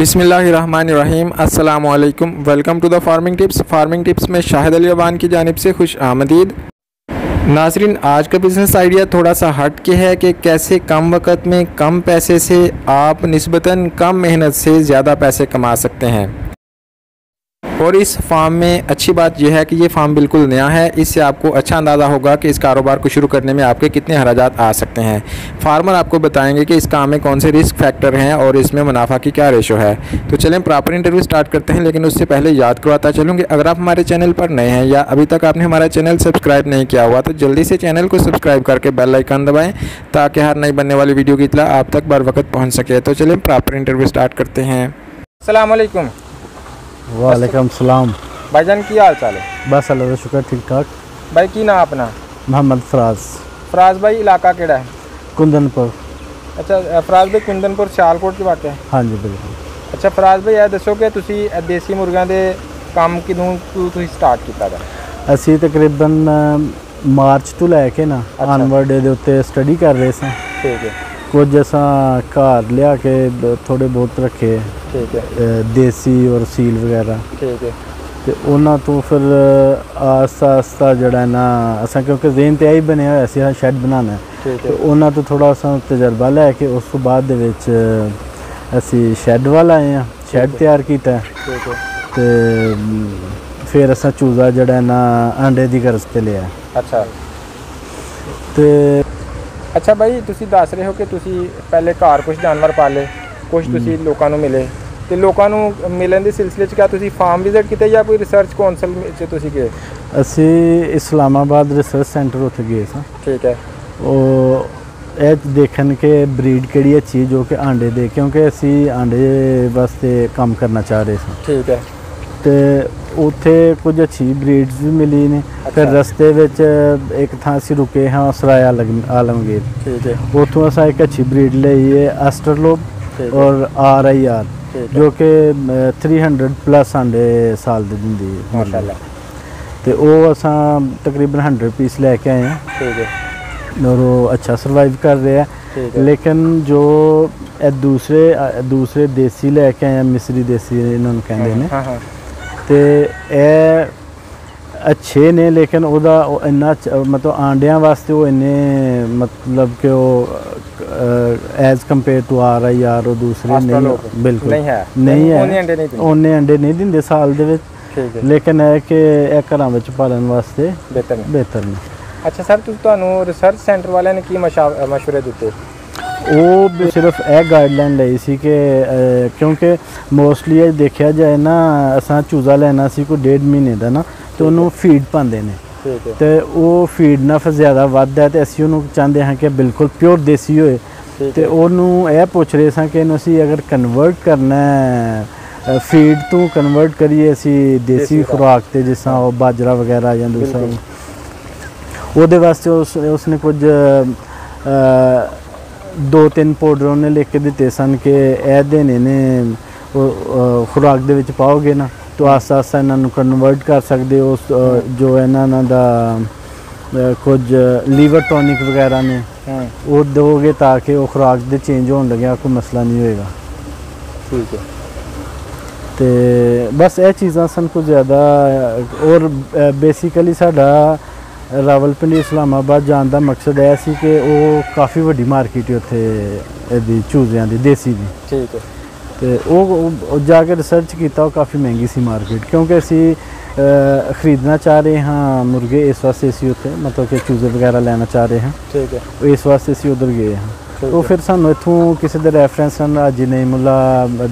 बिस्मिल्लाहिर्रहमानिर्रहीम अस्सलाम वालेकुम। Welcome to the farming tips में शाहिद अली अवान की जानिब से खुश आमदीद। नाजरीन, आज का बिज़नेस आइडिया थोड़ा सा हट के है कि कैसे कम वक्त में कम पैसे से आप निस्बतन कम मेहनत से ज़्यादा पैसे कमा सकते हैं। और इस फार्म में अच्छी बात यह है कि ये फार्म बिल्कुल नया है। इससे आपको अच्छा अंदाज़ा होगा कि इस कारोबार को शुरू करने में आपके कितने खर्चात आ सकते हैं। फार्मर आपको बताएंगे कि इस काम में कौन से रिस्क फैक्टर हैं और इसमें मुनाफा की क्या रेशो है। तो चलें प्रॉपर इंटरव्यू स्टार्ट करते हैं, लेकिन उससे पहले याद करवाता चलूँ कि अगर आप हमारे चैनल पर नए हैं या अभी तक आपने हमारा चैनल सब्सक्राइब नहीं किया हुआ तो जल्दी से चैनल को सब्सक्राइब करके बेल आइकन दबाएँ ताकि हर नई बनने वाली वीडियो की इत्तला आप तक बर वक्त पहुँच सके। तो चलें प्रॉपर इंटरव्यू स्टार्ट करते हैं। अस्सलाम वालेकुम। वालेकुम सलाम। भाईजान की हाल चाल है? बस अल्लाह का शुक्र, ठीक ठाक। भाई की नाम अपना? मोहम्मद फराज। फराज भाई, इलाका केड़ा है? कुंदनपुर। अच्छा फराज भाई, कुंदनपुर सियालकोट के वाक़ है? हाँ जी बिल्कुल। अच्छा फराज भाई, यह दसो कि तुसी देसी मुर्गियां दे काम किदों तुसी स्टार्ट किया था? असी तकरीबन मार्च तो लैके ना ऑनवर्ड दे उत्ते स्टडी कर रहे थे। ठीक है। कुछ असा घर लिया के थोड़े बहुत रखे। ठीक है। देसी और सील वगैरह। ठीक है। तो उन्होंने तो फिर आस्ता आस्ता जड़ा ना असा क्योंकि जेन तो यही बने हुआ असी शैड बनाना है। ठीक है। तो उन्होंने तो थोड़ा सा तजर्बा लैके उस तो बाद दे विच असी शैड वाल आए हैं, शैड तैयार किया। ठीक है। तो फिर असा चूजा जड़ा ना अंडे की गर्ज पे लिया। अच्छा। तो अच्छा भाई, तुसी दस रहे हो कि तुसी पहले घर कुछ जानवर पाले, कुछ तुसी लोकां नूं मिले, तो लोकां नूं मिलन दे सिलसिले च क्या तुसी फार्म विजिट किया या कोई रिसर्च कौंसल च तुसी गए? असी इस्लामाबाद रिसर्च सेंटर उत्थे गए सा। ठीक है। ਉਹ देखन के ब्रीड किहड़ी अच्छी जो कि आंडे दे, क्योंकि असी आंडे वास्ते काम करना चाह रहे थे। ठीक है। तो उत्थे कुछ अच्छी ब्रीड्स भी मिली ने। फिर रस्ते विच एक थां असी रुके हाँ सराय आलमगीर। ठीक है। उत्थों असा एक अच्छी ब्रीड लई है एस्टरलोब और RIR, जो कि 300 प्लस आंडे साल दे दिंदी है माशाल्लाह। तो वो असा तकरीबन 100 पीस लैके आए हैं। ठीक है। और वो अच्छा सर्वाइव कर रहे हैं। लेकिन जो दूसरे देसी लैके आए हैं, मिस्री देसी इन्होंने कहते हैं। हाँ हाँ। तो ये अच्छे ने, लेकिन ओदा इन्ना मतलब आंडियां वास्ते वो इन्ने मतलब कि वो एज कंपेयर टू RIR और दूसरे नहीं बिल्कुल नहीं है। उन्ने अंडे नहीं दिंदे साल दे विच। लेकिन है कि घरां विच पालन वास्ते बेहतर ने। अच्छा सर, तुहानूं रिसर्च सेंटर वाले ने की मशवरे दिते? वो सिर्फ यह गाइडलाइन लाई सी कि क्योंकि मोस्टली ये देखा जाए ना असा चूजा लेना सी कोई 1.5 महीने का ना, तो उन्होंने फीड पाते हैं। तो वो फीड ना फिर ज़्यादा वध है, तो असी उन्होंने चाहते हैं कि बिल्कुल प्योर देसी होए। तो उन्होंने यह पूछ रहे थे कि असी अगर कन्वर्ट करना है फीड तो कन्वर्ट करिए असी देसी खुराक तो जिस तरह बाजरा वगैरह या दूसरा वो वास्ते उसने कुछ 2-3 पाउडर उन्हें लिख के दिते सन कि यह देने ने खुराक दे विच पाओगे ना तो आस्ता आस्ता इन्हों कन्वर्ट कर सकते हो। जो इन्हों का कुछ लीवर टॉनिक वगैरह ने वो दोगे ताकि वो खुराक दे चेंज होने लगे, कोई मसला नहीं होएगा। ठीक है। तो बस यह चीज़ां सन कुछ ज़्यादा। और बेसिकली साडा रावलपिंडी इस्लामाबाद जाने का मकसद है सी कि वो काफ़ी वड्डी मार्केट है उत्थे चूज़ियां दी देसी दी। ठीक है। तो वो जाके रिसर्च किया, काफ़ी महंगी सी मार्केट, क्योंकि असी खरीदना चाह रहे हाँ मुर्गे, इस वास्ते असी उत्थे मतलब कि चूज़े वगैरह लेना चाह रहे हैं। ठीक है। इस वास्ते असी उधर गए हाँ। तो फिर सानू इत्थों किसी दे रेफरेंस हाजी नईमुल्ला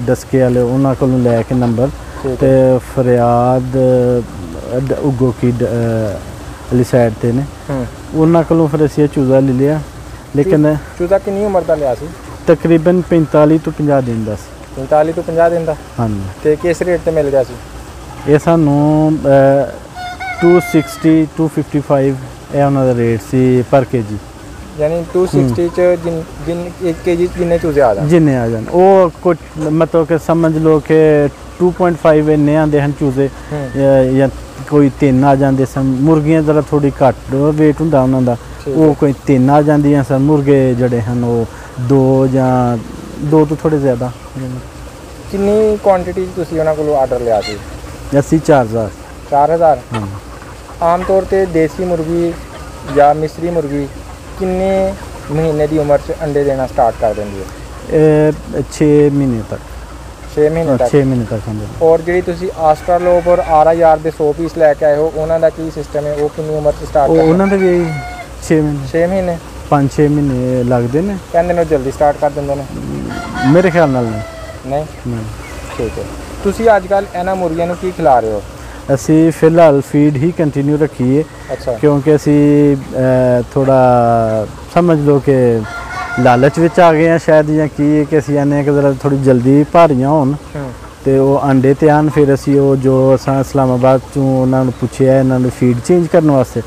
डस्के वाले उन्होंने को लैके नंबर तो फरियाद उगो की वाली साइड ते ने उन्होंने को फिर असी चूज़ा ले लिया। लेकिन चूज़ा कितनी उम्र का लिया? तकरीबन 45 तो 50 दिन का। 45 तो 50 दिन का? हाँ जी। तो किस रेट ते मिल गया सी? ये सानू 260 255 यह उन्होंने रेट सी पर kg। यानी 260 च जिन 1 kg जिन्ने चूजे आ जान वो कुछ मतलब कि समझ लो कि 2.5 इन्ने आते हैं चूजे या कोई 3 आ जाते सन। मुर्गियां जरा थोड़ी घट वेट होंदा उन्हां दा, वो कोई 3 आ जांदियां सन। मुर्गे जड़े हैं वो 2 या 2 तो थोड़े ज़्यादा। ਕਿੰਨੀ ਕੁਆਂਟੀਟੀ ਤੁਸੀਂ ਉਹਨਾਂ ਕੋਲੋਂ ਆਰਡਰ ਲਿਆ ਸੀ? ਅਸੀਂ 4000। 4000? ਹਾਂ। ਆਮ ਤੌਰ ਤੇ ਦੇਸੀ ਮੁਰਗੀ ਜਾਂ ਮਿਸਰੀ ਮੁਰਗੀ ਕਿੰਨੇ ਮਹੀਨੇ ਦੀ ਉਮਰ 'ਚ ਅੰਡੇ ਦੇਣਾ ਸਟਾਰਟ ਕਰ ਦਿੰਦੀ ਹੈ? 6 ਮਹੀਨੇ ਤੱਕ। 6 ਮਹੀਨੇ ਤੱਕ? 6 ਮਹੀਨੇ ਤੱਕ ਅੰਡੇ। ਔਰ ਜਿਹੜੀ ਤੁਸੀਂ ਆਸਟਰਾਲੋਪ ਔਰ RIR ਦੇ 100 ਪੀਸ ਲੈ ਕੇ ਆਏ ਹੋ, ਉਹਨਾਂ ਦਾ ਕੀ ਸਿਸਟਮ ਹੈ? ਉਹ ਕਿੰਨੀ ਉਮਰ 'ਚ ਸਟਾਰਟ ਕਰਦੇ? ਉਹਨਾਂ ਦੇ ਵੀ 6 ਮਹੀਨੇ। 6 ਮਹੀਨੇ? 5-6 ਮਹੀਨੇ ਲੱਗਦੇ ਨੇ। ਕਹਿੰਦੇ ਨੇ ਜਲਦੀ ਸਟਾਰਟ ਕਰ ਦਿੰਦੇ ਨੇ? ਮੇਰੇ ਖਿਆਲ ਨਾਲ ਨਹੀਂ। ਠੀਕ ਹੈ। ਤੁਸੀਂ ਅੱਜ ਕੱਲ੍ਹ ਇਹਨਾਂ ਮੁਰਗੀਆਂ ਨੂੰ ਕੀ ਖਿਲਾ ਰਹੇ ਹੋ? ਅਸੀਂ ਫਿਲਹਾਲ ਫੀਡ ਹੀ ਕੰਟੀਨਿਊ ਰੱਖੀ ਹੈ। ਅੱਛਾ। ਕਿਉਂਕਿ ਅਸੀਂ ਥੋੜਾ ਸਮਝ ਲਓ ਕਿ ਲਾਲਚ ਵਿੱਚ ਆ ਗਏ ਆ ਸ਼ਾਇਦ, ਜਾਂ ਕੀ ਹੈ ਕਿ ਅਸੀਂ ਆਨੇ ਕਿ ਜ਼ਰਾ ਥੋੜੀ ਜਲਦੀ ਭਾਰੀਆਂ ਹੋਣ ਤੇ ਉਹ ਅੰਡੇ ਤੇ ਆਣ। ਫਿਰ ਅਸੀਂ ਉਹ ਜੋ ਅਸਾਂ ਇਸਲਾਮਾਬਾਦ ਤੋਂ ਉਹਨਾਂ ਨੂੰ ਪੁੱਛਿਆ ਇਹਨਾਂ ਨੂੰ ਫੀਡ ਚੇਂਜ ਕਰਨ ਵਾਸਤੇ,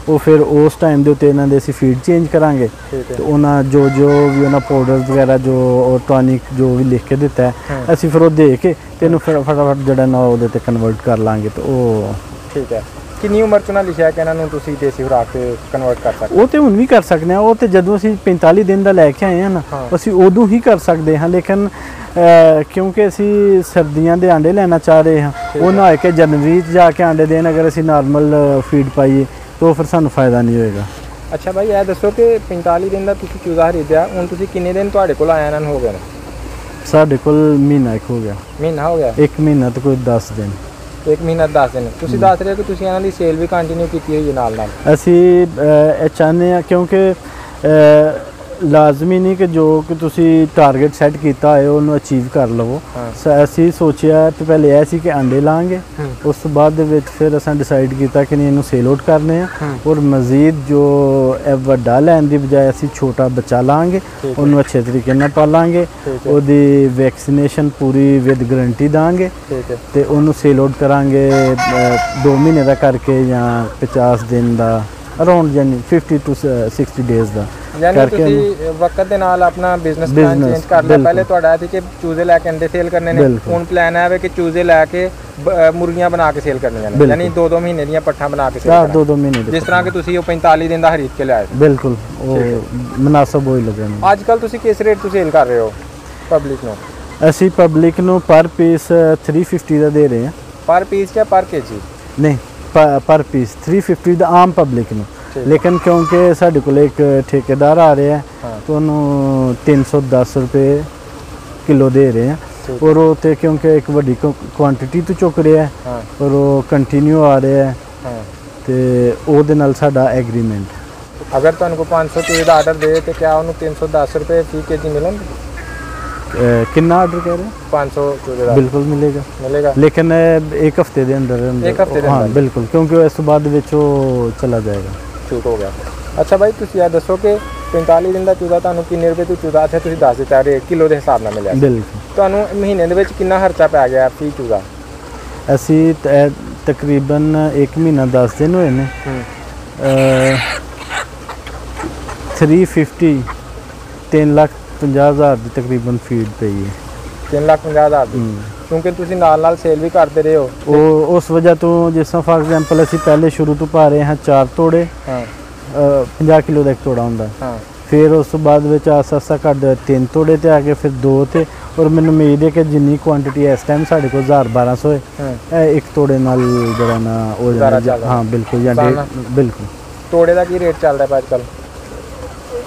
ਉਹ ਫਿਰ ਉਸ ਟਾਈਮ ਦੇ ਉੱਤੇ ਇਹਨਾਂ ਦੇ ਅਸੀਂ ਫੀਡ ਚੇਂਜ ਕਰਾਂਗੇ। ਤੇ ਉਹਨਾਂ ਜੋ ਵੀ ਉਹਨਾਂ ਪਾਊਡਰਸ ਵਗੈਰਾ ਜੋ ਟੌਨਿਕ ਜੋ ਵੀ ਲਿਖ ਕੇ ਦਿੱਤਾ ਹੈ, ਅਸੀਂ ਫਿਰ ਉਹ ਦੇ ਕੇ ਤੇ ਇਹਨੂੰ ਫਿਰ ਫਟਾਫਟ ਜਿਹੜਾ ਨਾ ਉਹਦੇ ਤੇ ਕਨਵਰਟ ਕਰ ਲਾਂਗੇ। ਤੇ ਉਹ ਠੀਕ ਹੈ। ਕਿੰਨੀ ਉਮਰ 'ਚ ਉਹਨਾਂ ਲਿਖਿਆ ਕਿ ਇਹਨਾਂ ਨੂੰ ਤੁਸੀਂ ਦੇਸੀ ਖੁਰਾਕ ਤੇ ਕਨਵਰਟ ਕਰ ਸਕਦੇ? ਉਹ ਤੇ ਹੁਣ ਵੀ ਕਰ ਸਕਦੇ ਹਾਂ। ਉਹ ਤੇ ਜਦੋਂ ਅਸੀਂ 45 ਦਿਨ ਦਾ ਲੈ ਕੇ ਆਏ ਹਾਂ ਨਾ, ਅਸੀਂ ਉਦੋਂ ਹੀ ਕਰ ਸਕਦੇ ਹਾਂ। ਲੇਕਿਨ ਕਿਉਂਕਿ ਅਸੀਂ ਸਰਦੀਆਂ ਦੇ ਆਂਡੇ ਲੈਣਾ ਚਾਹ ਰਹੇ ਹਾਂ, ਉਹ ਨਾ ਹੋਏ ਕਿ ਜਨਵਰੀ 'ਚ ਜਾ ਕੇ ਆਂਡੇ ਦੇਣ ਅਗਰ ਅਸੀਂ ਨਾਰਮਲ ਫੀਡ ਪਾਈਏ ਤਾਂ ਫਿਰ ਸਾਨੂੰ ਫਾਇਦਾ ਨਹੀਂ ਹੋਏਗਾ। ਅੱਛਾ ਭਾਈ, ਇਹ ਦੱਸੋ ਕਿ 45 ਦਿਨ ਦਾ ਤੁਸੀਂ ਚੂਜ਼ਾ ਖਰੀਦਿਆ, ਹੁਣ ਤੁਸੀਂ ਕਿੰਨੇ ਦਿਨ ਤੁਹਾਡੇ ਕੋਲ ਆਇਆ ਇਹਨਾਂ ਨੂੰ ਹੋ ਗਏ ਨੇ? ਸਾਡੇ ਕੋਲ ਮਹੀਨਾ ਇੱਕ ਹੋ ਗਿਆ। ਮਹੀਨਾ ਹੋ ਗਿਆ? 1 ਮਹੀਨਾ ਤੇ ਕੋਈ 10 ਦਿਨ। 1 ਮਹੀਨਾ 10 ਦਿਨ। ਤੁਸੀਂ ਦੱਸ ਰਹੇ ਹੋ ਕਿ ਤੁਸੀਂ ਇਹਨਾਂ ਦੀ ਸੇਲ ਵੀ ਕੰਟੀਨਿਊ ਕੀਤੀ ਹੋਈ ਹੈ ਨਾਲ? ਅਸੀਂ ਇਹ ਚਾਹੁੰਦੇ ਹਾਂ ਕਿਉਂਕਿ ਲਾਜ਼ਮੀ ਨਹੀਂ ਕਿ ਜੋ ਕਿ ਤੁਸੀਂ ਟਾਰਗੇਟ ਸੈੱਟ ਕੀਤਾ ਹੈ ਉਹਨੂੰ ਅਚੀਵ ਕਰ ਲਵੋ। ਅਸੀਂ ਸੋਚਿਆ ਤੇ ਪਹਿਲੇ ਇਹ ਸੀ ਕਿ ਅੰਡੇ ਲਾਂਗੇ, ਉਸ ਤੋਂ ਬਾਅਦ ਦੇ ਵਿੱਚ ਫਿਰ ਅਸੀਂ ਡਿਸਾਈਡ ਕੀਤਾ ਕਿ ਨਹੀਂ ਇਹਨੂੰ ਸੇਲ ਆਊਟ ਕਰਨੇ ਆ, ਔਰ ਮਜ਼ੀਦ ਜੋ ਵੱਡਾ ਲੈਣ ਦੀ ਬਜਾਏ ਅਸੀਂ ਛੋਟਾ ਬੱਚਾ ਲਾਂਗੇ, ਉਹਨੂੰ ਅੱਛੇ ਤਰੀਕੇ ਨਾਲ ਪਾਲਾਂਗੇ, ਉਹਦੀ ਵੈਕਸੀਨੇਸ਼ਨ ਪੂਰੀ ਵਿਦ ਗਰੰਟੀ ਦਾਂਗੇ ਤੇ ਉਹਨੂੰ ਸੇਲ ਆਊਟ ਕਰਾਂਗੇ 2 ਮਹੀਨੇ ਦਾ ਕਰਕੇ ਜਾਂ 50 ਦਿਨ ਦਾ, ਅਰਾਊਂਡ ਯਾਨੀ 50 to 60 ਡੇਜ਼ ਦਾ। ਯਾਨੀ ਤੁਸੀਂ ਵਕਤ ਦੇ ਨਾਲ ਆਪਣਾ ਬਿਜ਼ਨਸ ਪਲਾਨ ਚੇਂਜ ਕਰ ਲਿਆ। ਪਹਿਲੇ ਤੁਹਾਡਾ ਸੀ ਕਿ ਚੂਜ਼ੇ ਲੈ ਕੇ ਅੰਡੇ ਸੇਲ ਕਰਨੇ ਨੇ, ਹੁਣ ਪਲਾਨ ਹੈ ਕਿ ਚੂਜ਼ੇ ਲੈ ਕੇ ਮੁਰਗੀਆਂ ਬਣਾ ਕੇ ਸੇਲ ਕਰਨੀਆਂ ਨੇ, ਯਾਨੀ 2-2 ਮਹੀਨੇ ਦੀਆਂ ਪੱਠਾਂ ਬਣਾ ਕੇ ਸੇਲ ਕਰਨੀਆਂ। 2-2 ਮਹੀਨੇ ਜਿਸ ਤਰ੍ਹਾਂ ਕਿ ਤੁਸੀਂ ਉਹ 45 ਦਿਨ ਦਾ ਖਰੀਦ ਕੇ ਲਿਆਏ? ਬਿਲਕੁਲ, ਉਹ ਮੁਨਾਸਬ ਹੋਈ ਲੱਗੇ। ਅੱਜ ਕੱਲ ਤੁਸੀਂ ਕਿਸ ਰੇਟ ਤੋਂ ਸੇਲ ਕਰ ਰਹੇ ਹੋ ਪਬਲਿਕ ਨੂੰ? ਅਸੀਂ ਪਬਲਿਕ ਨੂੰ ਪਰ ਪੀਸ 350 ਦਾ ਦੇ ਰਹੇ ਹਾਂ। ਪਰ ਪੀਸ ਜਾਂ ਪਰ ਕੇਜੀ? ਨਹੀਂ, ਪਰ ਪੀਸ 350 ਦਾ ਆਮ ਪਬਲਿਕ ਨੂੰ। ਲੇਕਿਨ ਕਿਉਂਕਿ ਸਾਡੇ ਕੋਲ ਇੱਕ ਠੇਕੇਦਾਰ ਆ ਰਿਹਾ ਹੈ ਤਾਂ ਉਹਨੂੰ 310 ਰੁਪਏ ਕਿਲੋ ਦੇ ਰਹੇ ਹਾਂ, ਔਰ ਉਹ ਤੇ ਕਿਉਂਕਿ ਇੱਕ ਵੱਡੀ ਕੁਆਂਟੀਟੀ ਤੋਂ ਚੁੱਕ ਰਿਹਾ ਹੈ ਔਰ ਉਹ ਕੰਟੀਨਿਊ ਆ ਰਿਹਾ ਹੈ ਤੇ ਉਹਦੇ ਨਾਲ ਸਾਡਾ ਐਗਰੀਮੈਂਟ। ਅਗਰ ਤੁਹਾਨੂੰ ਕੋਈ 500 ਚੂਜ਼ੇ ਦਾ ਆਰਡਰ ਦੇ ਤੇ ਕਿਆ ਉਹਨੂੰ 310 ਰੁਪਏ ਫੀ ਕੇਜੀ ਮਿਲਣਗੇ? ਕਿੰਨਾ ਆਰਡਰ ਕਹਿ ਰਹੇ? 500 ਚੂਜ਼ੇ ਦਾ? ਬਿਲਕੁਲ ਮਿਲੇਗਾ। ਲੇਕਿਨ ਇੱਕ ਹਫਤੇ ਦੇ ਅੰਦਰ? ਇੱਕ ਹਫਤੇ ਦੇ ਅੰਦਰ, ਬਿਲਕੁਲ, ਕਿਉਂਕਿ ਇਸ ਤੋਂ ਬਾਅਦ ਵਿੱਚ ਉਹ ਚਲਾ ਜਾਏਗਾ। ਠੀਕ ਹੋ ਗਿਆ। ਅੱਛਾ ਭਾਈ, ਤੁਸੀਂ ਇਹ ਦੱਸੋ ਕਿ 45 ਦਿਨ ਦਾ ਚੂਜ਼ਾ ਤੁਹਾਨੂੰ ਕਿੰਨੇ ਰੁਪਏ ਤੋਂ ਚੂਜ਼ਾ ਅੱਛਾ ਤੁਸੀਂ ਦੱਸ ਦਿੱਤਾ ਰੇਟ ਕਿਲੋ ਦੇ ਹਿਸਾਬ ਨਾਲ ਮਿਲਿਆ? ਬਿਲਕੁਲ। ਤੁਹਾਨੂੰ ਮਹੀਨੇ ਦੇ ਵਿੱਚ ਕਿੰਨਾ ਖਰਚਾ ਪੈ ਗਿਆ ਫੀ ਚੂਜ਼ਾ? ਅਸੀਂ ਤਕਰੀਬਨ 1 ਮਹੀਨਾ 10 ਦਿਨ ਹੋਏ ਨੇ। 350 3,50,000 ਦੀ ਤਕਰੀਬਨ ਫੀਡ ਪਈ ਹੈ। 3,50,000 ਦੀ? ਕਿਉਂਕਿ ਤੁਸੀਂ ਨਾਲ ਸੇਲ ਵੀ ਕਰਦੇ ਰਹੇ ਹੋ। ਉਹ ਉਸ ਵਜ੍ਹਾ ਤੋਂ, ਜਿਸ ਤਰ੍ਹਾਂ ਫਾਰ ਐਗਜ਼ਾਮਪਲ ਅਸੀਂ ਪਹਿਲੇ ਸ਼ੁਰੂ ਤੋਂ ਪਾ ਰਹੇ ਹਾਂ 4 ਤੋੜੇ, 50 ਕਿਲੋ ਦਾ ਇੱਕ ਤੋੜਾ ਹੁੰਦਾ, ਫਿਰ ਉਸ ਤੋਂ ਬਾਅਦ ਵਿੱਚ ਆਸਤਾ ਘੱਟ 3 ਤੋੜੇ ਤੇ ਆ ਕੇ ਫਿਰ 2 ਤੇ, ਔਰ ਮੈਨੂੰ ਉਮੀਦ ਹੈ ਕਿ ਜਿੰਨੀ ਕੁਆਂਟੀਟੀ ਇਸ ਟਾਈਮ ਸਾਡੇ ਕੋਲ 1000-1200 ਹੈ, ਇਹ ਇੱਕ ਤੋੜੇ ਨਾਲ ਜਿਹੜਾ ਨਾ ਹੋ ਜਾਂਦਾ। ਹਾਂ ਬਿਲਕੁਲ, ਜਾਂ ਬਿਲਕੁਲ। ਤੋੜੇ ਦਾ ਕੀ ਰੇਟ ਚੱਲਦਾ ਹੈ ਅੱਜ ਕੱਲ੍ਹ?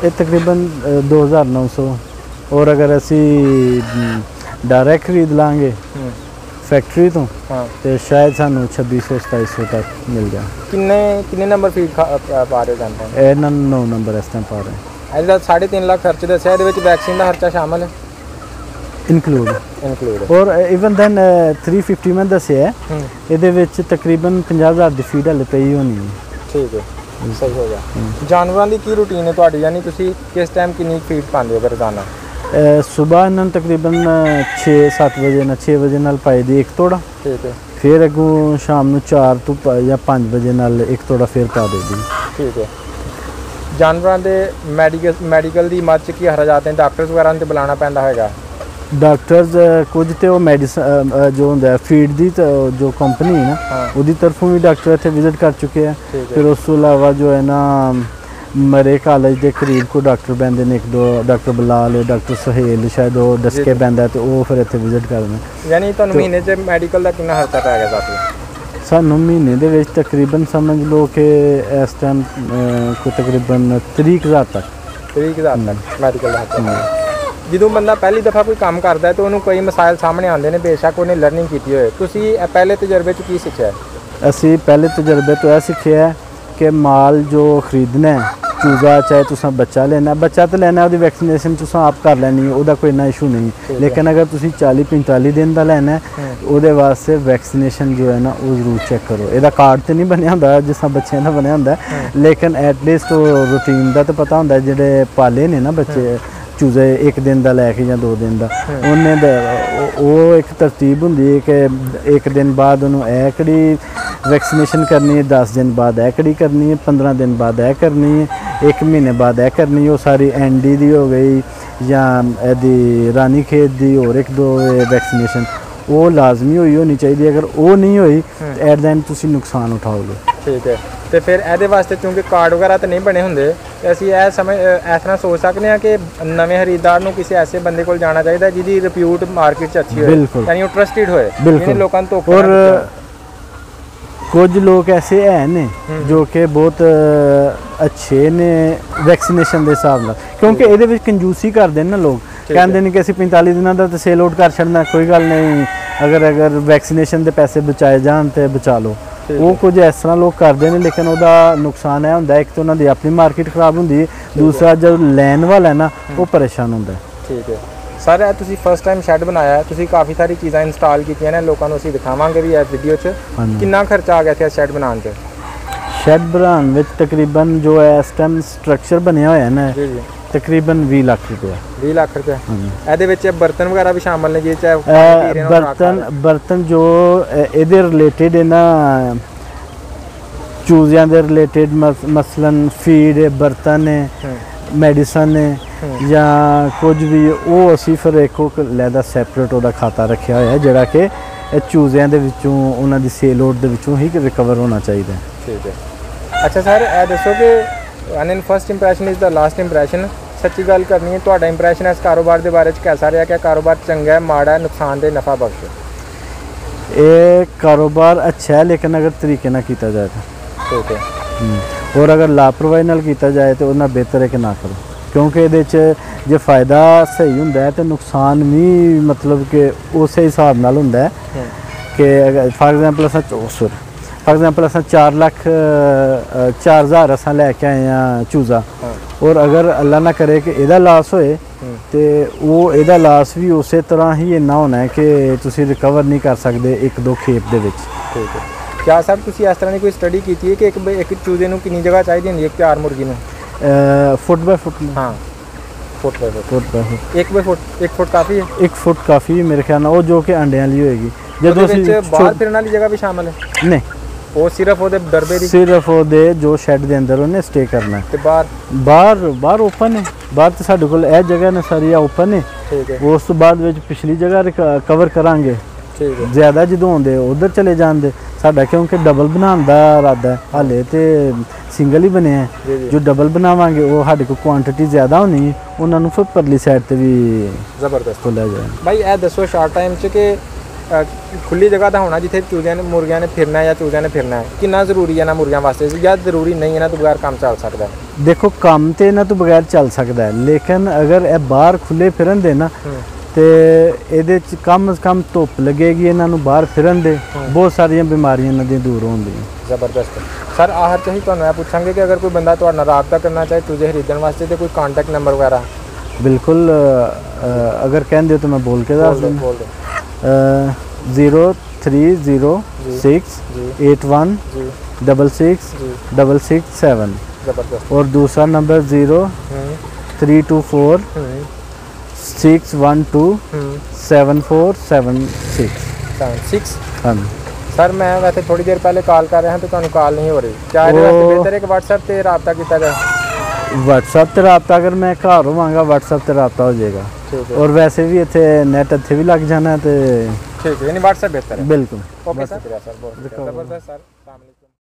ਇਹ ਤਕਰੀਬਨ 2900, ਔਰ ਅਗਰ ਅਸੀਂ ਡਾਇਰੈਕਟ ਖਰੀਦ ਲਾਂਗੇ ਫੈਕਟਰੀ ਤੋਂ ਤੇ ਸ਼ਾਇਦ ਸਾਨੂੰ 2600-2700 ਤੱਕ ਮਿਲ ਜਾ। ਕਿੰਨੇ ਨੰਬਰ ਫੀਡ ਪਾ ਰਹੇ ਜਾਂਦੇ? ਇਹਨਾਂ 9 ਨੰਬਰ ਇਸ ਟਾਈਮ ਪਾ ਰਹੇ। ਇਹਦਾ 3.5 ਲੱਖ ਖਰਚ ਦੱਸਿਆ, ਇਹਦੇ ਵਿੱਚ ਵੈਕਸੀਨ ਦਾ ਖਰਚਾ ਸ਼ਾਮਲ ਹੈ? ਇਨਕਲੂਡ। ਔਰ ਇਵਨ ਦੈਨ 350 ਮੈਂ ਦੱਸਿਆ, ਇਹਦੇ ਵਿੱਚ ਤਕਰੀਬਨ 50,000 ਦੀ ਫੀਡ ਹਲੇ ਪਈ ਹੋਣੀ ਹੈ। ਠੀਕ ਹੈ, ਸਹੀ ਹੋ ਗਿਆ। ਜਾਨਵਰਾਂ ਦੀ ਕੀ ਰੂਟੀਨ ਹੈ ਤੁਹਾਡੀ, ਯਾਨੀ ਤੁਸੀਂ ਕਿਸ ਟਾਈਮ ਕਿੰਨੀ ਫੀਡ ਪਾਉਂਦੇ ਹੋ ਰੋਜ਼ਾਨਾ? ਸੁਬਾਹ ਇਹਨਾਂ ਨੂੰ ਤਕਰੀਬਨ 6-7 ਵਜੇ ਨਾਲ 6 ਵਜੇ ਨਾਲ ਪਾਈ ਦੀ ਇੱਕ ਤੋੜਾ। ਠੀਕ ਹੈ। ਫਿਰ ਅੱਗੋਂ ਸ਼ਾਮ ਨੂੰ 4 ਤੋਂ ਜਾਂ 5 ਵਜੇ ਨਾਲ ਇੱਕ ਤੋੜਾ ਫਿਰ ਪਾ ਦੇ ਦੀ। ਠੀਕ ਹੈ। ਜਾਨਵਰਾਂ ਦੇ ਮੈਡੀਕਲ ਦੀ ਮਦਦ 'ਚ ਕੀ ਹਰਜਾਤ ਨੇ? ਡਾਕਟਰਸ ਵਗੈਰਾ ਨੂੰ ਬੁਲਾਉਣਾ ਪੈਂਦਾ ਹੈਗਾ? ਡਾਕਟਰਸ ਕੁਝ ਤੇ ਉਹ ਮੈਡੀਸਨ ਜੋ ਹੁੰਦਾ ਫੀਡ ਦੀ ਜੋ ਕੰਪਨੀ ਹੈ ਨਾ, ਉਹਦੀ ਤਰਫੋਂ ਵੀ ਡਾਕਟਰ ਇੱਥੇ ਵਿਜ਼ਿਟ ਕਰ ਚੁੱਕੇ ਆ। ਫਿਰ ਉਸ ਤੋਂ ਇਲਾਵਾ ਜੋ ਹੈ ਨਾ ਮਰੇ ਕਾਲਜ ਦੇ ਕਰੀਬ ਕੋ ਡਾਕਟਰ ਬੈਂਦੇ ਨੇ, ਇੱਕ ਦੋ ਡਾਕਟਰ ਬਲਾਲ, ਡਾਕਟਰ ਸੁਹੇਲ ਸ਼ਾਇਦ ਉਹ ਡਸਕੇ ਬੈਂਦਾ ਤੇ ਉਹ ਫਿਰ ਇੱਥੇ ਵਿਜ਼ਿਟ ਕਰਦੇ। ਯਾਨੀ ਤੁਹਾਨੂੰ ਮਹੀਨੇ 'ਚ ਮੈਡੀਕਲ ਦਾ ਕਿੰਨਾ ਖਰਚਾ ਪੈ ਗਿਆ ਸਾਥੀ? ਸਾਨੂੰ ਮਹੀਨੇ ਦੇ ਵਿੱਚ ਤਕਰੀਬਨ ਸਮਝ ਲਓ ਕਿ ਇਸ ਟਾਈਮ ਕੋਈ ਤਕਰੀਬਨ 30,000 ਤੱਕ 30,000 ਤੱਕ ਮੈਡੀਕਲ ਦਾ ਖਰਚਾ। ਜਦੋਂ ਬੰਦਾ ਪਹਿਲੀ ਦਫਾ ਕੋਈ ਕੰਮ ਕਰਦਾ ਹੈ ਤਾਂ ਉਹਨੂੰ ਕਈ ਮਸਾਇਲ ਸਾਹਮਣੇ ਆਉਂਦੇ ਨੇ, ਬੇਸ਼ੱਕ ਉਹਨੇ ਲਰਨਿੰਗ ਕੀਤੀ ਹੋਏ। ਤੁਸੀਂ ਪਹਿਲੇ ਤਜਰਬੇ 'ਚ ਕੀ ਸਿੱਖਿਆ? ਅਸੀਂ ਪਹਿਲੇ ਤਜਰਬੇ ਤੋਂ ਇਹ ਸਿੱਖਿਆ ਕਿ ਮਾਲ ਜੋ ਖਰੀਦਣਾ ਹੈ, ਚੂਜ਼ਾ ਚਾहे तुसा बच्चा लेना, बच्चा तो लेना ਉਹਦੀ वैक्सीनेशन तुसा आप कर ਲੈਣੀ है, ਉਹਦਾ ਕੋਈ ਇੰਨਾ ਇਸ਼ੂ ਨਹੀਂ। लेकिन अगर ਤੁਸੀਂ 40-45 दिन ਦਾ ਲੈਣਾ ਉਹਦੇ ਵਾਸਤੇ वैक्सीनेशन जो है ना ਉਹ ਜ਼ਰੂਰ ਚੈੱਕ ਕਰੋ। ਇਹਦਾ ਕਾਰਡ ਤੇ ਨਹੀਂ ਬਣਿਆ ਹੁੰਦਾ ਜਿਸ ਤਰ੍ਹਾਂ ਬੱਚਿਆਂ ਦਾ ਬਣਿਆ ਹੁੰਦਾ, ਲੇਕਿਨ ਐਟਲੀਸਟ ਉਹ ਰੂਟੀਨ ਦਾ ਤਾਂ ਪਤਾ ਹੁੰਦਾ। ਜਿਹੜੇ ਪਾਲੇ ਨੇ ਨਾ ਬੱਚੇ ਚੂਜ਼ੇ 1 दिन ਦਾ ਲੈ ਕੇ ਜਾਂ 2 दिन ਦਾ, ਉਹਨੇ ਉਹ ਇੱਕ ਤਰਤੀਬ ਹੁੰਦੀ ਹੈ ਕਿ 1 दिन ਬਾਅਦ ਉਹਨੂੰ ਇਹ ਕਿਹੜੀ वैक्सीनेशन करनी है, 10 दिन बाद ਇਹ ਕਿਹੜੀ ਕਰਨੀ ਹੈ, 15 दिन बाद ਇਹ ਕਰਨੀ ਹੈ, 1 ਮਹੀਨੇ ਬਾਅਦ ਇਹ ਕਰਨੀ ਹੈ। ਉਹ ਸਾਰੀ ਐਨਡੀ ਦੀ ਹੋ ਗਈ ਜਾਂ ਇਹਦੀ ਰਾਨੀ ਖੇਤ ਦੀ ਹੋਰ 1-2 वैक्सीनेशन ਉਹ ਲਾਜ਼ਮੀ ਹੋਣੀ ਚਾਹੀਦੀ। ਅਗਰ ਉਹ ਨਹੀਂ ਹੋਈ ਐਟ ਦ ਐਂਡ ਤੁਸੀਂ ਨੁਕਸਾਨ ਉਠਾਓਗੇ। ਠੀਕ ਹੈ। ਤੇ ਫਿਰ ਇਹਦੇ ਵਾਸਤੇ ਕਿਉਂਕਿ ਕਾਰਡ ਵਗੈਰਾ ਤਾਂ ਨਹੀਂ ਬਣੇ ਹੁੰਦੇ, ਅਸੀਂ ਇਹ ਸਮਝ ਇਸ ਤਰ੍ਹਾਂ ਸੋਚ ਸਕਦੇ ਹਾਂ ਕਿ ਨਵੇਂ ਖਰੀਦਦਾਰ ਨੂੰ ਕਿਸੇ ਐਸੇ ਬੰਦੇ ਕੋਲ ਜਾਣਾ ਚਾਹੀਦਾ ਜਿਹਦੀ ਰਿਪਿਊਟ ਮਾਰਕੀਟ 'ਚ ਅੱਛੀ ਹੋਏ, ਯਾਨੀ ਉਹ ਟਰਸਟਿਡ ਹੋਏ, ਜਿਹਨੇ ਲੋਕਾਂ ਨੂੰ ਧੋਖਾ ਨਾ ਦਿੱਤਾ। ਕੁਝ ਲੋਕ ਐਸੇ ਹੈ ਨੇ ਜੋ ਕਿ ਬਹੁਤ ਅੱਛੇ ਨੇ ਵੈਕਸੀਨੇਸ਼ਨ ਦੇ ਹਿਸਾਬ ਨਾਲ, ਕਿਉਂਕਿ ਇਹਦੇ ਵਿੱਚ ਕੰਜੂਸੀ ਕਰਦੇ ਨੇ ਨਾ ਲੋਕ। ਕਹਿੰਦੇ ਨੇ ਕਿ ਅਸੀਂ 45 ਦਿਨਾਂ ਦਾ ਤਾਂ ਸੇਲ ਆਊਟ ਕਰ ਛੱਡਣਾ, ਕੋਈ ਗੱਲ ਨਹੀਂ, ਅਗਰ ਵੈਕਸੀਨੇਸ਼ਨ ਦੇ ਪੈਸੇ ਬਚਾਏ ਜਾਣ ਤੇ ਬਚਾ ਲਓ। ਉਹ ਕੁਝ ਇਸ ਤਰ੍ਹਾਂ ਲੋਕ ਕਰਦੇ ਨੇ, ਲੇਕਿਨ ਉਹਦਾ ਨੁਕਸਾਨ ਇਹ ਹੁੰਦਾ, ਇੱਕ ਤਾਂ ਉਹਨਾਂ ਦੀ ਆਪਣੀ ਮਾਰਕੀਟ ਖਰਾਬ ਹੁੰਦੀ ਹੈ, ਦੂਸਰਾ ਜੋ ਲੈਣ ਵਾਲਾ ਨਾ ਉਹ ਪਰੇਸ਼ਾਨ ਹੁੰਦਾ। ਠੀਕ ਹੈ ਸਰ, ਇਹ ਤੁਸੀਂ ਫਸਟ ਟਾਈਮ ਸ਼ੈੱਡ ਬਣਾਇਆ ਹੈ, ਤੁਸੀਂ ਕਾਫੀ ਸਾਰੀ ਚੀਜ਼ਾਂ ਇੰਸਟਾਲ ਕੀਤੀਆਂ ਨੇ, ਲੋਕਾਂ ਨੂੰ ਅਸੀਂ ਦਿਖਾਵਾਂਗੇ ਵੀ ਇਸ ਵੀਡੀਓ 'ਚ। ਕਿੰਨਾ ਖਰਚਾ ਆ ਗਿਆ ਸੀ ਸ਼ੈੱਡ ਬਣਾਉਣ 'ਚ? ਸ਼ੈੱਡ ਬਣਾਉਣ ਵਿੱਚ ਤਕਰੀਬਨ ਜੋ ਹੈ ਇਸ ਟਾਈਮ ਸਟਰਕਚਰ ਬਣਿਆ ਹੋਇਆ ਨਾ, ਤਕਰੀਬਨ 20 ਲੱਖ ਰੁਪਏ। 20 ਲੱਖ ਰੁਪਏ। ਇਹਦੇ ਵਿੱਚ ਬਰਤਨ ਵਗੈਰਾ ਵੀ ਸ਼ਾਮਲ ਨੇ ਜੀ? ਬਰਤਨ ਜੋ ਇਹਦੇ ਰਿਲੇਟਿਡ ਹੈ ਨਾ, ਚੂਜ਼ਿਆਂ ਦੇ ਰਿਲੇਟਿਡ, ਮਸਲਨ ਫੀਡ ਬਰਤਨ ਨੇ, ਮੈਡੀਸਨ ਨੇ ਜਾਂ ਕੁਝ ਵੀ, ਉਹ ਅਸੀਂ ਫਿਰ ਇੱਕ ਲੈਦਾ ਸੈਪਰੇਟ ਉਹਦਾ ਖਾਤਾ ਰੱਖਿਆ ਹੋਇਆ ਜਿਹੜਾ ਕਿ ਇਹ ਚੂਜ਼ਿਆਂ ਦੇ ਵਿੱਚੋਂ ਉਹਨਾਂ ਦੀ ਸੇਲ ਆਊਟ ਦੇ ਵਿੱਚੋਂ ਹੀ ਰਿਕਵਰ ਹੋਣਾ ਚਾਹੀਦਾ। ਠੀਕ ਹੈ। ਅੱਛਾ ਸਰ, ਇਹ ਦੱਸੋ ਕਿ an first impression is the last impression. ਸੱਚੀ ਗੱਲ ਕਰਨੀ ਹੈ, ਤੁਹਾਡਾ ਇੰਪ੍ਰੈਸ਼ਨ ਇਸ ਕਾਰੋਬਾਰ ਦੇ ਬਾਰੇ 'ਚ ਕੈਸਾ ਰਿਹਾ? ਕਿ ਕਾਰੋਬਾਰ ਚੰਗਾ ਹੈ, ਮਾੜਾ ਹੈ, ਨੁਕਸਾਨ ਦੇ ਨਫਾ ਬਖਸ਼? ਇਹ ਕਾਰੋਬਾਰ ਅੱਛਾ ਹੈ, ਲੇਕਿਨ ਅਗਰ ਤਰੀਕੇ ਨਾਲ ਕੀਤਾ ਜਾਏ ਤਾਂ। ਠੀਕ ਹੈ। ਔਰ ਅਗਰ ਲਾਪਰਵਾਹੀ ਨਾਲ ਕੀਤਾ ਜਾਏ ਤਾਂ ਉਹਨਾਂ ਬਿਹਤਰ ਹੈ ਕਿ ਨਾ ਕਰੋ, ਕਿਉਂਕਿ ਇਹਦੇ 'ਚ ਜੇ ਫਾਇਦਾ ਸਹੀ ਹੁੰਦਾ ਹੈ ਤਾਂ ਨੁਕਸਾਨ ਵੀ ਮਤਲਬ ਕਿ ਉਸੇ ਹਿਸਾਬ ਨਾਲ ਹੁੰਦਾ ਹੈ। ਕਿ ਫਾਰ ਐਗਜ਼ਾਮਪਲ ਅਸਾਂ 4 ਲੱਖ 4,000 ਅਸਾਂ ਲੈ ਕੇ ਆਏ ਹਾਂ ਚੂਜ਼ਾ, ਔਰ ਅਗਰ ਅੱਲਾ ਨਾ ਕਰੇ ਕਿ ਇਹਦਾ ਲਾਸ ਹੋਏ ਤੇ ਉਹ ਇਹਦਾ ਲਾਸ ਵੀ ਉਸੇ ਤਰ੍ਹਾਂ ਹੀ ਇੰਨਾ ਹੋਣਾ ਹੈ ਕਿ ਤੁਸੀਂ ਰਿਕਵਰ ਨਹੀਂ ਕਰ ਸਕਦੇ 1-2 ਖੇਪ ਦੇ ਵਿੱਚ। ਠੀਕ ਹੈ। ਕਿਆ ਸਰ ਤੁਸੀਂ ਇਸ ਤਰ੍ਹਾਂ ਦੀ ਕੋਈ ਸਟੱਡੀ ਕੀਤੀ ਹੈ ਕਿ ਇੱਕ ਚੂਜ਼ੇ ਨੂੰ ਕਿੰਨੀ ਜਗ੍ਹਾ ਚਾਹੀਦੀ ਹੁੰਦੀ ਹੈ, ਇੱਕ ਤਿਆਰ ਮੁਰਗੀ ਨੂੰ? ਫੁੱਟ ਬਾਈ ਫੁੱਟ। ਹਾਂ, ਫੁੱਟ ਬਾਈ ਫੁੱਟ। 1 ਫੁੱਟ ਕਾਫੀ ਹੈ? 1 ਫੁੱਟ ਕਾਫੀ ਹੈ ਮੇਰੇ ਖਿਆਲ ਨਾਲ, ਉਹ ਜੋ ਕਿ ਅੰਡਿਆਂ ਲਈ ਹੋਏਗੀ। ਜਦੋਂ ਅਸੀਂ ਬਾਹਰ ਫਿਰਨ ਵਾਲੀ ਜਗ੍ਹਾ ਵੀ ਸ਼ਾਮਲ ਹੈ? ਨਹੀਂ, ਉਹ ਸਿਰਫ ਉਹਦੇ ਦਰਬੇ ਦੀ, ਸਿਰਫ ਉਹਦੇ ਜੋ ਸ਼ੈੱਡ ਦੇ ਅੰਦਰ ਉਹਨੇ ਸਟੇ ਕਰਨਾ। ਤੇ ਬਾਹਰ ਓਪਨ ਹੈ। ਬਾਹਰ ਤੇ ਸਾਡੇ ਕੋਲ ਇਹ ਜਗ੍ਹਾ ਨੇ ਸਾਰੀਆਂ ਓਪਨ ਹੈ। ਠੀਕ ਹੈ। ਉਸ ਤੋਂ ਬਾਅਦ ਵਿੱਚ ਪਿਛਲੀ ਜਗ੍ਹਾ ਕਵਰ ਕਰਾਂਗੇ। ਠੀਕ ਹੈ। ਜ਼ਿਆਦਾ ਜਦੋਂ ਆਉਂਦੇ ਉਧਰ ਚਲੇ ਜਾਂਦੇ। ਸਾਡਾ ਕਿਉਂਕਿ ਡਬਲ ਬਣਾਉਣ ਦਾ ਇਰਾਦਾ ਹੈ, ਹਾਲੇ ਤੇ ਸਿੰਗਲ ਹੀ ਬਣਿਆ। ਜੋ ਡਬਲ ਬਣਾਵਾਂਗੇ ਉਹ ਸਾਡੇ ਕੋਲ ਕੁਆਂਟੀਟੀ ਜ਼ਿਆਦਾ ਹੋਣੀ, ਉਹਨਾਂ ਨੂੰ ਫਿਰ ਪਰਲੀ ਸਾਈਡ ਤੇ ਵੀ ਜ਼ਬਰਦਸਤ ਖੋਲਿਆ ਜਾਏ। ਭਾਈ ਇਹ ਦੱਸੋ ਸ਼ਾਰਟ ਟਾਈਮ 'ਚ ਕਿ ਖੁੱਲੀ ਜਗ੍ਹਾ ਦਾ ਹੋਣਾ ਜਿੱਥੇ ਚੂਜ਼ਿਆਂ ਨੇ ਮੁਰਗਿਆਂ ਨੇ ਫਿਰਨਾ ਜਾਂ ਚੂਜ਼ਿਆਂ ਨੇ ਫਿਰਨਾ ਕਿੰਨਾ ਜ਼ਰੂਰੀ ਹੈ ਨਾ ਮੁਰਗਿਆਂ ਵਾਸਤੇ, ਜਾਂ ਜ਼ਰੂਰੀ ਨਹੀਂ ਇਹਨਾਂ ਤੋਂ ਬਗੈਰ ਕੰਮ ਚੱਲ ਸਕਦਾ? ਦੇਖੋ, ਕੰਮ ਤੇ ਇਹਨਾਂ ਤੋਂ ਬਗੈਰ ਚੱਲ ਸਕਦਾ ਹੈ, ਲੇਕਿਨ ਅਗਰ ਇਹ ਬਾਹਰ ਖੁੱਲੇ ਫਿਰਨ ਦੇ ਨਾ ਤੇ ਇਹਦੇ 'ਚ ਕਮ ਸੇ ਕਮ ਧੁੱਪ ਲੱਗੇਗੀ ਇਹਨਾਂ ਨੂੰ, ਬਾਹਰ ਫਿਰਨ ਦੇ ਬਹੁਤ ਸਾਰੀਆਂ ਬਿਮਾਰੀਆਂ ਇਹਨਾਂ ਦੀਆਂ ਦੂਰ ਹੋਣਗੀਆਂ। ਜ਼ਬਰਦਸਤ। ਸਰ ਆਖਰ 'ਚ ਹੀ ਤੁਹਾਨੂੰ ਇਹ ਪੁੱਛਾਂਗੇ ਕਿ ਅਗਰ ਕੋਈ ਬੰਦਾ ਤੁਹਾਡੇ ਨਾਲ ਰਾਬਤਾ ਕਰਨਾ ਚਾਹੇ ਚੂਜ਼ੇ ਖਰੀਦਣ ਵਾਸਤੇ ਤੇ ਕੋਈ ਕਾਂਟੈਕਟ ਨੰਬਰ ਵਗੈਰਾ? ਬਿਲਕੁਲ, ਅਗਰ ਕਹਿੰਦੇ ਹੋ ਤਾਂ ਮੈਂ ਬੋਲ ਕੇ ਦੱਸ ਦਿੰਦਾ। 0306816667 और दूसरा नंबर 0324-612-7476। हाँ सर मैं वैसे थोड़ी देर पहले कॉल कर रहा हूँ तो तुहानू कॉल नहीं हो रही, क्या बेहतर है कि व्हाट्सएप से रब्ता किया जाए? व्हाट्सएप से रब्ता, अगर मैं घर होवांगा व्हाट्सएप से रब्ता हो जाएगा, और वैसे भी इतने नेट इतने भी लग जाना है तो ठीक है, यानी व्हाट्सएप बेहतर है? बिल्कुल। ओके सर, बहुत जबरदस्त सर।